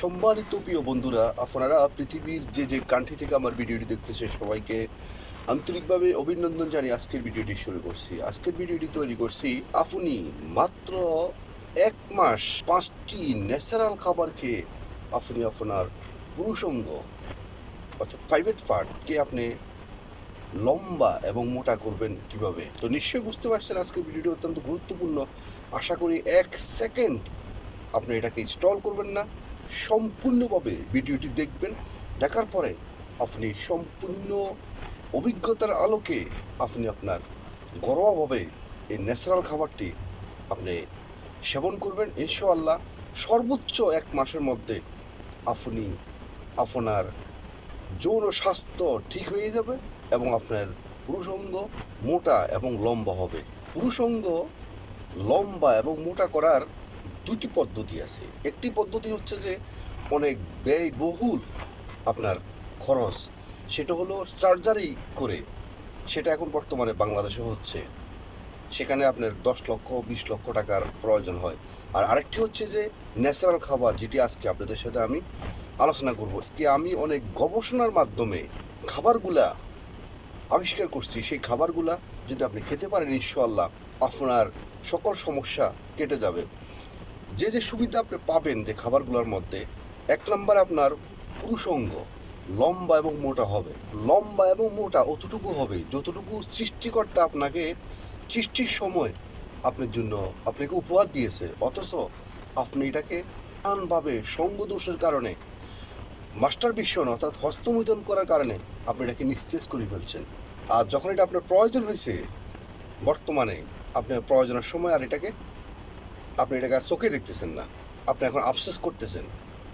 সম্মানিত প্রিয় বন্ধুরা, আপনারা পৃথিবীর যে কান্ট্রি থেকে আমার ভিডিওটি দেখতেছে সবাইকে আন্তরিকভাবে অভিনন্দন জানিয়ে আজকের ভিডিওটি শুরু করছি। আজকের ভিডিওটি তৈরি করছি আপনি মাত্র 1 মাস 5টি ন্যাচারাল খাবার খেয়ে আপনি আপনার পুরুষাঙ্গ অর্থাৎ প্রাইভেট পার্টকে আপনি লম্বা এবং মোটা করবেন কিভাবে। তো নিশ্চয়ই বুঝতে পারছেন আজকের ভিডিওটি অত্যন্ত গুরুত্বপূর্ণ। আশা করি 1 সেকেন্ড আপনি এটাকে ইনস্টল করবেন না, সম্পূর্ণভাবে ভিডিওটি দেখবেন। দেখার পরে আপনি সম্পূর্ণ অভিজ্ঞতার আলোকে আপনি আপনার ঘরোয়াভাবে এই ন্যাচারাল খাবারটি আপনি সেবন করবেন। ইনশাআল্লাহ সর্বোচ্চ 1 মাসের মধ্যে আপনি আপনার যৌন স্বাস্থ্য ঠিক হয়ে যাবে এবং আপনার পুরুষাঙ্গ মোটা এবং লম্বা হবে। পুরুষাঙ্গ লম্বা এবং মোটা করার দুটি পদ্ধতি আছে। একটি পদ্ধতি হচ্ছে যে অনেক ব্যয়বহুল আপনার খরচ, সেটা হলো সার্জারি করে, সেটা এখন বর্তমানে বাংলাদেশে হচ্ছে। সেখানে আপনার 10 লক্ষ 20 লক্ষ টাকার প্রয়োজন হয়। আর আরেকটি হচ্ছে যে ন্যাচারাল খাবার, যেটি আজকে আপনাদের সাথে আমি আলোচনা করব। আজকে আমি অনেক গবেষণার মাধ্যমে খাবারগুলা আবিষ্কার করছি। সেই খাবারগুলা যদি আপনি খেতে পারেন ইনশাআল্লাহ আপনার সকল সমস্যা কেটে যাবে। যে সুবিধা আপনি পাবেন যে খাবারগুলোর মধ্যে, 1 নম্বর আপনার পুরুষাঙ্গ লম্বা এবং মোটা হবে। লম্বা এবং মোটা অতটুকু হবে যতটুকু সৃষ্টিকর্তা আপনাকে সৃষ্টির সময় আপনার জন্য আপনাকে উপহার দিয়েছে, অথচ আপনি এটাকে টানভাবে সঙ্গদোষের কারণে, মাস্টার বিশ্বন অর্থাৎ হস্তমৈথুন করার কারণে আপনি এটাকে নিস্তেজ করে ফেলছেন। আর যখন এটা আপনার প্রয়োজন হয়েছে বর্তমানে, আপনার প্রয়োজনের সময় আর আপনি এটাকে আর চোখে দেখতেছেন না, আপনি এখন আফসোস করতেছেন,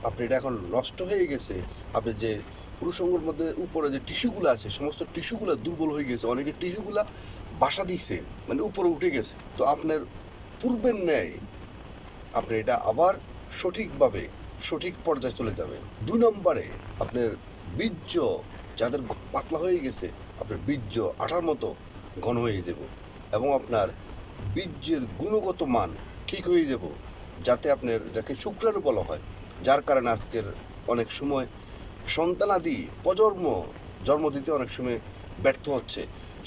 আপনি এটা এখন নষ্ট হয়ে গেছে। আপনি যে পুরুষাঙ্গের মধ্যে উপরে যে টিস্যুগুলো আছে সমস্ত টিস্যুগুলো দুর্বল হয়ে গেছে, অনেকের টিস্যুগুলো বাসা দিয়েছে, মানে উপরে উঠে গেছে। তো আপনার পূর্বের ন্যায় আপনি এটা আবার সঠিকভাবে সঠিক পর্যায়ে চলে যাবে। 2 নম্বরে আপনার বীর্য, যাদের পাতলা হয়ে গেছে, আপনার বীর্য আঠার মতো ঘন হয়ে যাব এবং আপনার বীর্যের গুণগত মান ঠিক হয়ে যাব, যাতে আপনার, যাকে শুক্রাণু বলা হয়, যার কারণে আজকের অনেক সময় সন্তানাদি জন্ম দিতে অনেক সময় ব্যর্থ হচ্ছে,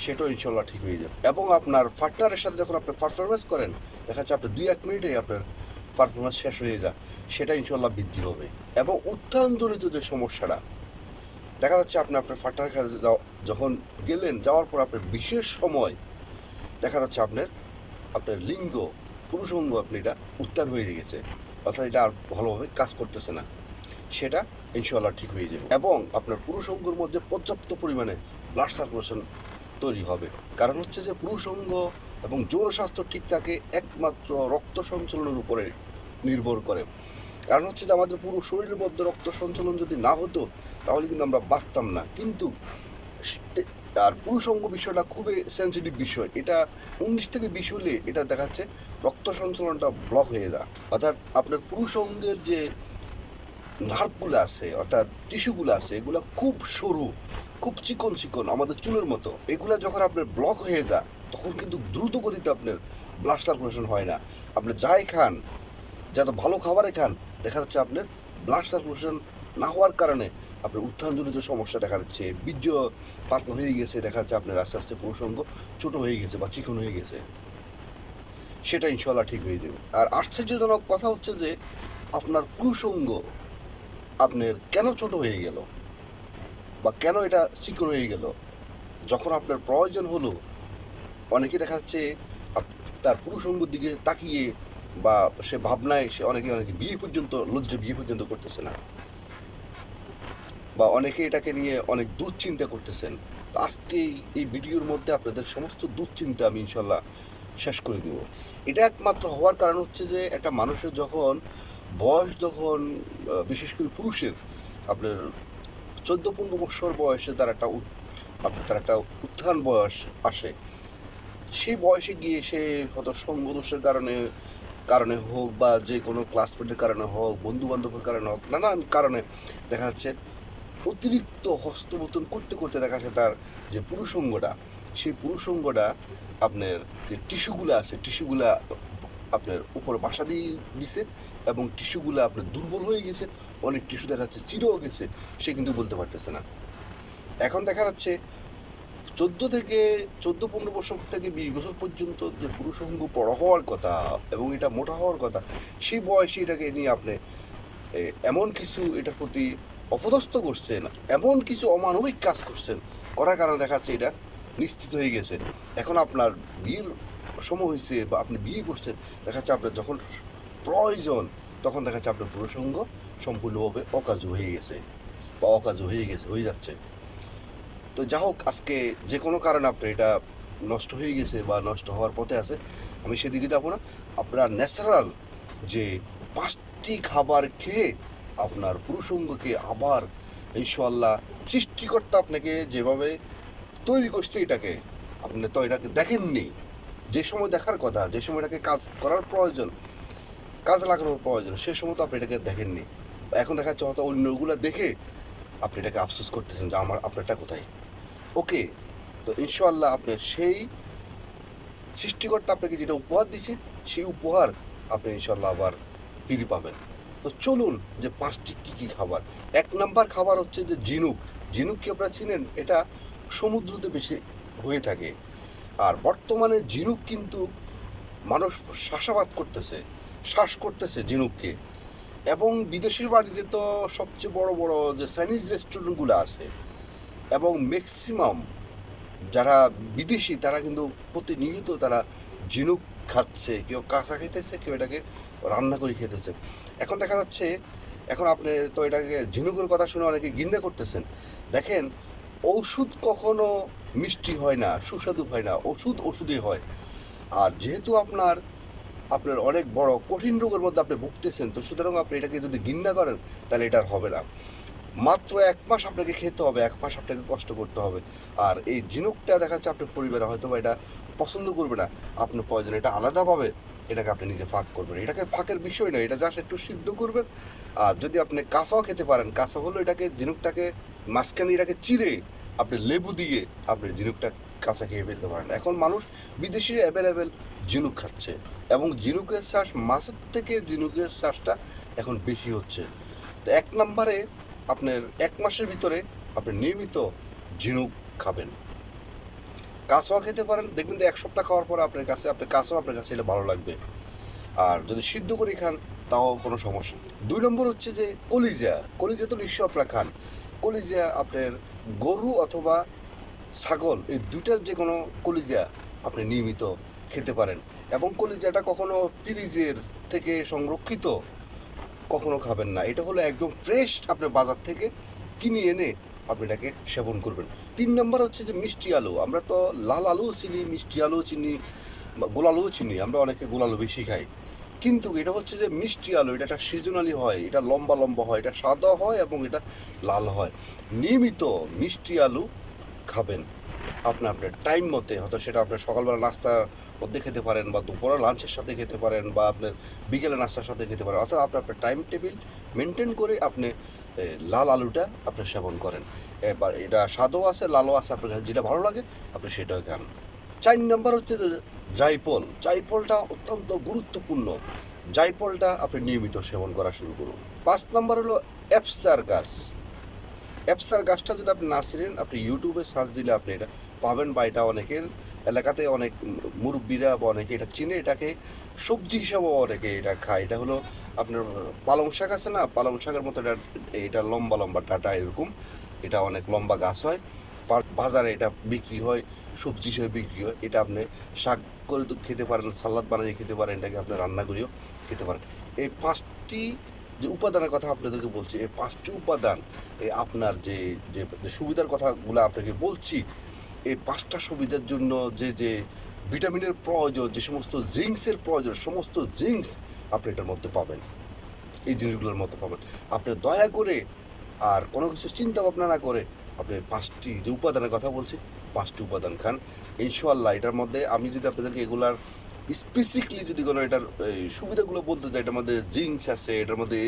সেটাও ইনশাল্লাহ ঠিক হয়ে যাবে। এবং আপনার পার্টনারের সাথে যখন আপনি পারফরমেন্স করেন, দেখা যাচ্ছে আপনার 2-1 মিনিটেই আপনার পারফরমেন্স শেষ হয়ে যায়, সেটা ইনশাল্লাহ বৃদ্ধি হবে। এবং উত্থানজনিত যে সমস্যাটা দেখা যাচ্ছে, আপনি আপনার পার্টনারের কাছে যখন গেলেন, যাওয়ার পর আপনার বিশেষ সময় দেখা যাচ্ছে আপনার লিঙ্গ পুরুষাঙ্গ আপনি এটা উত্তান হয়ে গেছে, অর্থাৎ এটা আর ভালোভাবে কাজ করতেছে না, সেটা ইনশাআল্লাহ ঠিক হয়ে যাবে। এবং আপনার পুরুষাঙ্গের মধ্যে পর্যাপ্ত পরিমাণে ব্লাড সার্কুলেশন তৈরি হবে। কারণ হচ্ছে যে পুরুষাঙ্গ এবং যৌন স্বাস্থ্য ঠিক থাকে একমাত্র রক্ত সঞ্চালনের উপরে নির্ভর করে। কারণ হচ্ছে যে আমাদের পুরো শরীরের মধ্যে রক্ত সঞ্চালন যদি না হতো তাহলে কিন্তু আমরা বাঁচতাম না। কিন্তু আর পুরুষাঙ্গ বিষয়টা খুবই সেন্সিটিভ বিষয়, এটা 19 থেকে 20 হলে এটা দেখা যাচ্ছে রক্ত সঞ্চালনটা ব্লক হয়ে যায়। অর্থাৎ আপনার পুরুষাঙ্গের যে নার্ভগুলো আছে অর্থাৎ টিস্যুগুলো আছে, এগুলো খুব সরু, খুব চিকন চিকন, আমাদের চুলের মতো। এগুলো যখন আপনার ব্লক হয়ে যায় তখন কিন্তু দ্রুত গতিতে আপনার ব্লাড সার্কুলেশন হয় না। আপনি যাই খান, যত ভালো খাবারে খান, দেখা যাচ্ছে আপনার ব্লাড সার্কুলেশন না হওয়ার কারণে আপনার উত্থানজনিত সমস্যা দেখা যাচ্ছে, বীর্য পাতলা হয়ে গেছে, দেখা যাচ্ছে আপনার আস্তে আস্তে পুরুষাঙ্গ ছোট হয়ে গেছে বা চিকন হয়ে গেছে, সেটা ইনশাল্লাহ ঠিক হয়ে যাবে। আর আশ্চর্যজনক কথা হচ্ছে যে আপনার পুরুষাঙ্গ আপনার কেন ছোট হয়ে গেল বা কেন এটা চিকন হয়ে গেল, যখন আপনার প্রয়োজন হলো, অনেকে দেখা যাচ্ছে তার পুরুষাঙ্গের দিকে তাকিয়ে বা সে ভাবনায় সে অনেকে বিয়ে পর্যন্ত, লজ্জা বিয়ে পর্যন্ত করতেছে না, বা অনেকে এটাকে নিয়ে অনেক দুশ্চিন্তা করতেছেন। তো আজকে এই ভিডিওর মধ্যে আপনাদের সমস্ত দুশ্চিন্তা আমি ইনশাল্লাহ শেষ করে দেব। এটা একমাত্র হওয়ার কারণ হচ্ছে যে একটা মানুষের যখন বয়স, যখন বিশেষ করে পুরুষের আপনার 14-15 বছর বয়সে তার একটা উত্থান বয়স আসে, সেই বয়সে গিয়ে সে হয়তো সঙ্গদোষের কারণে কারণে হোক বা যে কোনো ক্লাসমেটের কারণে হোক, বন্ধু বান্ধবের কারণে হোক, নানান কারণে দেখা যাচ্ছে অতিরিক্ত হস্তমৈথুন করতে করতে দেখা যাচ্ছে তার যে পুরুষাঙ্গটা, সেই পুরুষাঙ্গটা আপনার যে টিস্যুগুলো আছে, টিস্যুগুলা আপনার উপরে বাসা দিয়ে দিছে এবং টিস্যুগুলো আপনার দুর্বল হয়ে গেছে, অনেক টিস্যু দেখা যাচ্ছে চিরেও গেছে, সে কিন্তু বলতে পারতেছে না। এখন দেখা যাচ্ছে 14-15 বছর থেকে 20 বছর পর্যন্ত যে পুরুষাঙ্গ বড় হওয়ার কথা এবং এটা মোটা হওয়ার কথা, সেই বয়সে এটাকে নিয়ে আপনি এমন কিছু এটার প্রতি অপদস্থ করছেন, এমন কিছু অমানবিক কাজ করছেন, করার কারণে দেখা যাচ্ছে এটা নিশ্চিত হয়ে গেছে। এখন আপনার বিয়ের সময় হয়েছে বা আপনি বিয়ে করছেন, দেখা যাচ্ছে আপনার যখন প্রয়োজন তখন দেখা যাচ্ছে আপনার পুরুষাঙ্গ সম্পূর্ণভাবে অকার্য হয়ে গেছে বা অকার্য হয়ে যাচ্ছে। তো যা হোক, আজকে যে কোনো কারণে আপনার এটা নষ্ট হয়ে গেছে বা নষ্ট হওয়ার পথে আছে, আমি সেদিকে যাবো না। আপনার ন্যাচারাল যে 5টি খাবার খেয়ে আপনার পুরুষাঙ্গকে আবার ইনশাআল্লাহ সৃষ্টিকর্তা আপনাকে যেভাবে তৈরি করছে এটাকে, আপনি তো এটাকে দেখেননি। যে সময় দেখার কথা, যে সময় এটাকে কাজ করার প্রয়োজন, কাজ লাগানোর প্রয়োজন, সে সময় তো আপনি এটাকে দেখেননি। এখন দেখা যাচ্ছে হয়তো অন্যগুলো দেখে আপনি এটাকে আফসোস করতেছেন যে আপনারটা কোথায়। ওকে, তো ইনশাআল্লাহ আপনার সেই সৃষ্টিকর্তা আপনাকে যেটা উপহার দিছে, সেই উপহার আপনি ইনশাআল্লাহ আবার ফিরে পাবেন। তো চলুন যে 5টি কী খাবার। 1 নাম্বার খাবার হচ্ছে যে ঝিনুক। ঝিনুক কি আপনারা চিনেন? এটা সমুদ্রতে বেশি হয়ে থাকে। আর বর্তমানে ঝিনুক কিন্তু মানুষ চাষাবাদ করতেছে, শ্বাস করতেছে ঝিনুককে। এবং বিদেশের বাড়িতে তো সবচেয়ে বড় বড় যে চাইনিজ রেস্টুরেন্টগুলো আছে এবং ম্যাক্সিমাম যারা বিদেশি তারা কিন্তু প্রতিনিয়ত তারা ঝিনুক খাচ্ছে, কেউ কাঁচা খেতেছে, কেউ এটাকে রান্না করে খেতেছে। এখন দেখা যাচ্ছে, এখন আপনি তো এটাকে ঝিনুকের কথা শুনে অনেকে ঘৃণা করতেছেন। দেখেন, ঔষধ কখনো মিষ্টি হয় না, সুস্বাদু হয় না, ওষুধই হয়। আর যেহেতু আপনার আপনার অনেক বড় কঠিন রোগের মধ্যে আপনি ভুগতেছেন, তো সুতরাং আপনি এটাকে যদি ঘৃণা করেন তাহলে এটা আর হবে না। মাত্র 1 মাস আপনাকে খেতে হবে, 1 মাস আপনাকে কষ্ট করতে হবে। আর এই ঝিনুকটা দেখা যাচ্ছে আপনার পরিবারে হয়তো বা এটা পছন্দ করবে না, আপনার প্রয়োজন এটা আলাদাভাবে এটাকে আপনি নিজে ফাঁক করবেন। এটাকে ফাঁকের বিষয় নয়, এটা জাস্ট একটু সিদ্ধ করবেন। আর যদি আপনি কাঁচাও খেতে পারেন, কাঁচা হলো এটাকে ঝিনুকটাকে মাঝখানে এটাকে চিরে আপনি লেবু দিয়ে আপনি ঝিনুকটা কাঁচা খেয়ে ফেলতে পারেন। এখন মানুষ বিদেশি অ্যাভেলেবেল ঝিনুক খাচ্ছে এবং ঝিনুকের চাষ, মাছের থেকে ঝিনুকের চাষটা এখন বেশি হচ্ছে। তো 1 নম্বরে আপনার 1 মাসের ভিতরে আপনি নিয়মিত ঝিনুক খাবেন, কাঁচাও খেতে পারেন। দেখবেন যে 1 সপ্তাহ খাওয়ার পর আপনার কাঁচাও আপনার কাছে এটা ভালো লাগবে। আর যদি সিদ্ধ করে খান তাও কোনো সমস্যা নেই। 2 নম্বর হচ্ছে যে কলিজা। কলিজা তো নিশ্চয় আপনারা খান। কলিজা আপনার গরু অথবা ছাগল, এই দুইটার যে কোনো কলিজা আপনি নিয়মিত খেতে পারেন। এবং কলিজাটা কখনো ফ্রিজের থেকে সংরক্ষিত কখনো খাবেন না। এটা হলো একদম ফ্রেশ, আপনার বাজার থেকে কিনে এনে আপনি এটাকে সেবন করবেন। 3 নম্বর হচ্ছে যে মিষ্টি আলু। আমরা তো লাল আলুও চিনি, মিষ্টি আলুও চিনি, বা গোল আলুও চিনি। আমরা অনেকে গোল আলু বেশি খাই, কিন্তু এটা হচ্ছে যে মিষ্টি আলু, এটা একটা সিজনালি হয়, এটা লম্বা লম্বা হয়, এটা সাদা হয় এবং এটা লাল হয়। নিয়মিত মিষ্টি আলু খাবেন আপনার টাইম মতে। হয়তো সেটা আপনার সকালবেলা নাস্তার মধ্যে খেতে পারেন বা দুপুরে লাঞ্চের সাথে খেতে পারেন বা আপনার বিকেলে নাস্তার সাথে খেতে পারেন, অর্থাৎ আপনার টাইম টেবিল মেনটেন করে আপনি লাল আলুটা আপনি সেবন করেন। এবার এটা স্বাদও আছে, লালও আছে, আপনার কাছে যেটা ভালো লাগে আপনি সেটাও খান। 4 নম্বর হচ্ছে যে জায়ফল। জায়ফলটা অত্যন্ত গুরুত্বপূর্ণ। জায়ফলটা আপনি নিয়মিত সেবন করা শুরু করুন। 5 নম্বর হলো অ্যাপসার গাছ। অ্যাপসার গাছটা যদি আপনি না চিনেন, আপনি ইউটিউবে সার্চ দিলে আপনি এটা পাবেন, বা এটা অনেকের এলাকাতে অনেক মুরব্বীরা বা অনেকে এটা চিনে, এটাকে সবজি হিসাবেও অনেকে এটা খায়। এটা হলো আপনার পালং শাক আছে না, পালং শাকের মতো এটা, এটা লম্বা লম্বা ডাঁটা এরকম, এটা অনেক লম্বা গাছ হয়, বাজারে এটা বিক্রি হয়, সবজি হিসেবে বিক্রি হয়। এটা আপনি শাক করে তো খেতে পারেন, সালাদ বানিয়ে খেতে পারেন, এটাকে আপনি রান্না করেও খেতে পারেন। এই 5টি যে উপাদানের কথা আপনাদেরকে বলছি, এই 5টি উপাদান আপনার যে যে যে সুবিধার কথাগুলো আপনাকে বলছি, এই 5টা সুবিধার জন্য যে যে ভিটামিনের প্রয়োজন, যে সমস্ত জিঙ্কসের প্রয়োজন, সমস্ত জিঙ্কস আপনি এটার মধ্যে পাবেন, এই জিনিসগুলোর মধ্যে পাবেন। আপনি দয়া করে আর কোনো কিছু চিন্তা ভাবনা না করে আপনি 5টি যে উপাদানের কথা বলছি, 5টি উপাদান খান ইনশাআল্লাহ। এটার মধ্যে আমি যদি আপনাদেরকে এগুলার স্পেসিফিকলি যদি কোনো এটার সুবিধাগুলো বলতে চাই, এটার মধ্যে জিঙ্কস আছে, এটার মধ্যে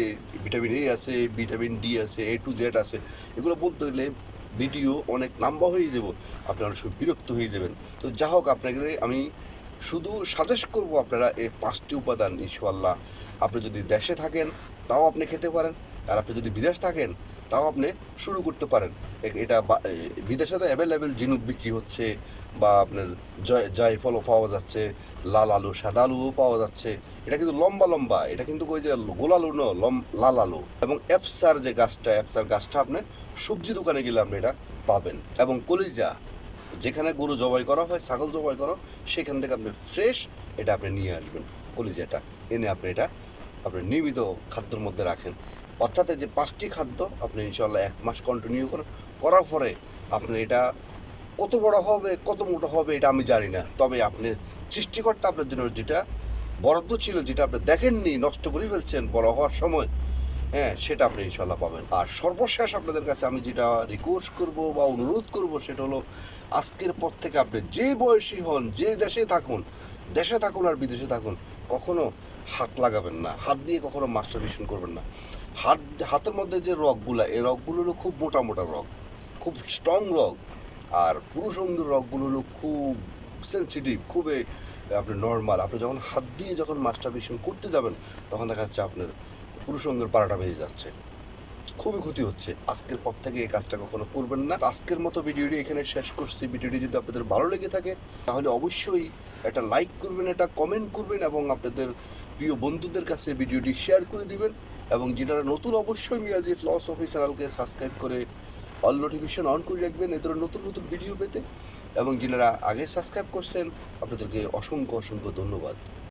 ভিটামিন এ আছে, ভিটামিন ডি আছে, A to Z আছে, এগুলো বলতে গেলে ভিডিও অনেক লম্বা হয়ে যাব, আপনি অনেক সময় বিরক্ত হয়ে যাবেন। তো যা হোক, আপনাকে আমি শুধু সাজেস্ট করব আপনারা এই 5টি উপাদান ইনশাআল্লাহ আপনি যদি দেশে থাকেন তাও আপনি খেতে পারেন, আর আপনি যদি বিদেশ থাকেন তাও আপনি শুরু করতে পারেন। এটা বিদেশে তো অ্যাভেলেবেল ঝিনুক বিক্রি হচ্ছে, বা আপনার জায়ফলও পাওয়া যাচ্ছে, লাল আলু সাদা আলুও পাওয়া যাচ্ছে। এটা কিন্তু লম্বা লম্বা, এটা কিন্তু ওই যে গোল আলু নয়, লাল আলু। এবং অ্যাপসার যে গাছটা, অ্যাপসার গাছটা আপনি সবজি দোকানে গেলে আপনি এটা পাবেন। এবং কলিজা, যেখানে গরু জবাই করা হয়, ছাগল জবাই করা, সেখান থেকে আপনি ফ্রেশ এটা আপনি নিয়ে আসবেন। কলিজাটা এনে আপনি এটা আপনি নিয়মিত খাদ্যর মধ্যে রাখেন। অর্থাৎ এই যে 5টি খাদ্য আপনি ইনশাল্লাহ 1 মাস কন্টিনিউ করার পরে আপনি এটা কত বড় হবে কত মোটা হবে এটা আমি জানি না, তবে আপনি সৃষ্টিকর্তা আপনার জন্য যেটা বরাদ্দ ছিল, যেটা আপনি দেখেননি, নষ্ট করে ফেলছেন বড় হওয়ার সময়, হ্যাঁ সেটা আপনি ইনশাল্লাহ পাবেন। আর সর্বশেষ আপনাদের কাছে আমি যেটা রিকোয়েস্ট করব বা অনুরোধ করব সেটা হলো, আজকের পর থেকে আপনি যে বয়সী হন, যে দেশে থাকুন আর বিদেশে থাকুন, কখনো হাত লাগাবেন না, হাত দিয়ে কখনো মাস্টারবেশন করবেন না। হাতের মধ্যে যে রগগুলা, এই রগগুলো হলো খুব মোটা মোটা রগ, খুব স্ট্রং রগ। আর পুরুষ অঙ্গের রগগুলো হলো খুব সেন্সিটিভ, খুবই আপনি নর্মাল। আপনি যখন হাত দিয়ে যখন মাস্টারবেশন করতে যাবেন তখন দেখা যাচ্ছে আপনার পুরুষ অঙ্গের পাড়াটা বেজে যাচ্ছে, খুবই ক্ষতি হচ্ছে। আজকের পর থেকে এই কাজটা কখনো করবেন না। আজকের মতো ভিডিওটি এখানে শেষ করছি। ভিডিওটি যদি আপনাদের ভালো লেগে থাকে তাহলে অবশ্যই একটা লাইক করবেন, একটা কমেন্ট করবেন, এবং আপনাদের প্রিয় বন্ধুদের কাছে ভিডিওটি শেয়ার করে দিবেন। এবং যারা নতুন, অবশ্যই মিয়াজি ফিলসফি চ্যানেলকে সাবস্ক্রাইব করে অল নোটিফিকেশন অন করে রাখবেন এ ধরনের নতুন নতুন ভিডিও পেতে। এবং যারা আগে সাবস্ক্রাইব করছেন আপনাদেরকে অসংখ্য অসংখ্য ধন্যবাদ।